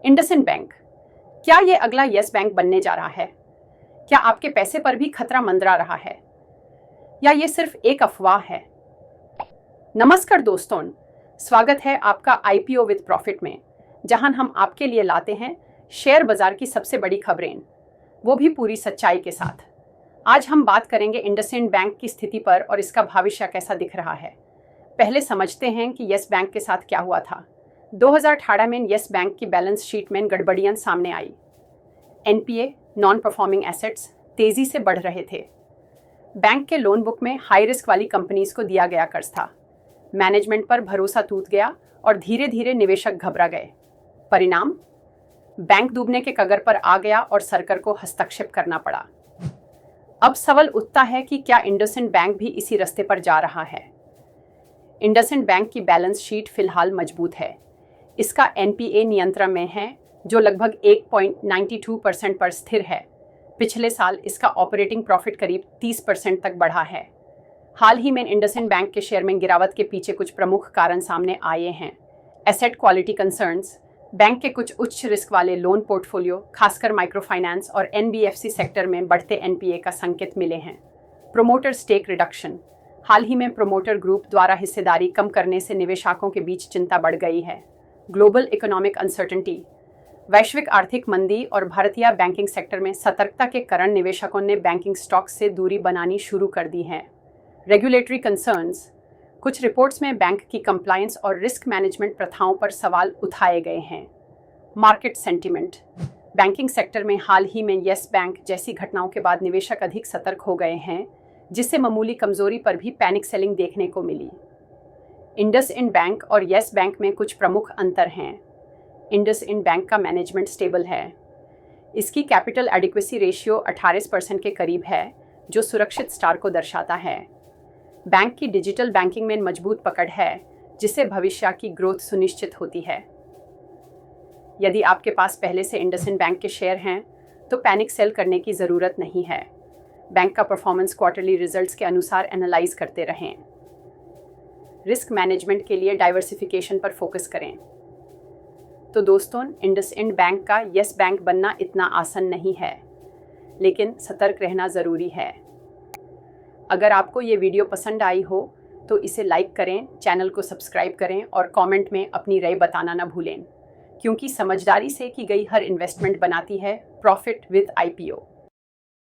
IndusInd bank, क्या ये अगला यस बैंक बनने जा रहा है? क्या आपके पैसे पर भी खतरा मंडरा रहा है, या ये सिर्फ एक अफवाह है? नमस्कार दोस्तों, स्वागत है आपका IPO विद प्रॉफिट में, जहां हम आपके लिए लाते हैं शेयर बाजार की सबसे बड़ी खबरें, वो भी पूरी सच्चाई के साथ। आज हम बात करेंगे इंडसइंड बैंक की स्थिति पर और इसका भविष्य कैसा दिख रहा है। पहले समझते हैं कि यस बैंक के साथ क्या हुआ था। 2018 में यस बैंक की बैलेंस शीट में गड़बड़ियां सामने आई। NPA नॉन परफॉर्मिंग एसेट्स तेजी से बढ़ रहे थे। बैंक के लोन बुक में हाई रिस्क वाली कंपनीज को दिया गया कर्ज था। मैनेजमेंट पर भरोसा टूट गया और धीरे धीरे निवेशक घबरा गए। परिणाम, बैंक डूबने के कगार पर आ गया और सरकार को हस्तक्षेप करना पड़ा। अब सवाल उठता है कि क्या इंडसइंड बैंक भी इसी रास्ते पर जा रहा है? इंडसइंड बैंक की बैलेंस शीट फिलहाल मजबूत है। इसका NPA नियंत्रण में है, जो लगभग 1.92% पर स्थिर है। पिछले साल इसका ऑपरेटिंग प्रॉफिट करीब 30% तक बढ़ा है। हाल ही में इंडसइंड बैंक के शेयर में गिरावट के पीछे कुछ प्रमुख कारण सामने आए हैं। एसेट क्वालिटी कंसर्न्स, बैंक के कुछ उच्च रिस्क वाले लोन पोर्टफोलियो, खासकर माइक्रो फाइनेंस और NBFC सेक्टर में बढ़ते NPA का संकेत मिले हैं। प्रोमोटर स्टेक रिडक्शन, हाल ही में प्रोमोटर ग्रुप द्वारा हिस्सेदारी कम करने से निवेशकों के बीच चिंता बढ़ गई है। ग्लोबल इकोनॉमिक अनसर्टेनिटी, वैश्विक आर्थिक मंदी और भारतीय बैंकिंग सेक्टर में सतर्कता के कारण निवेशकों ने बैंकिंग स्टॉक से दूरी बनानी शुरू कर दी है। रेगुलेटरी कंसर्न्स, कुछ रिपोर्ट्स में बैंक की कंप्लायंस और रिस्क मैनेजमेंट प्रथाओं पर सवाल उठाए गए हैं। मार्केट सेंटिमेंट, बैंकिंग सेक्टर में हाल ही में येस बैंक जैसी घटनाओं के बाद निवेशक अधिक सतर्क हो गए हैं, जिससे मामूली कमजोरी पर भी पैनिक सेलिंग देखने को मिली। इंडसइंड बैंक और येस बैंक में कुछ प्रमुख अंतर हैं। इंडसइंड बैंक का मैनेजमेंट स्टेबल है। इसकी कैपिटल एडिक्वेसी रेशियो 28% के करीब है, जो सुरक्षित स्टार को दर्शाता है। बैंक की डिजिटल बैंकिंग में मजबूत पकड़ है, जिससे भविष्य की ग्रोथ सुनिश्चित होती है। यदि आपके पास पहले से इंडसइंड बैंक के शेयर हैं, तो पैनिक सेल करने की ज़रूरत नहीं है। बैंक का परफॉर्मेंस क्वार्टरली रिजल्ट्स के अनुसार एनालाइज करते रहें। रिस्क मैनेजमेंट के लिए डाइवर्सिफिकेशन पर फोकस करें। तो दोस्तों, इंडसइंड बैंक का येस बैंक बनना इतना आसान नहीं है, लेकिन सतर्क रहना ज़रूरी है। अगर आपको ये वीडियो पसंद आई हो तो इसे लाइक करें, चैनल को सब्सक्राइब करें और कमेंट में अपनी राय बताना ना भूलें, क्योंकि समझदारी से की गई हर इन्वेस्टमेंट बनाती है प्रॉफिट विद IPO।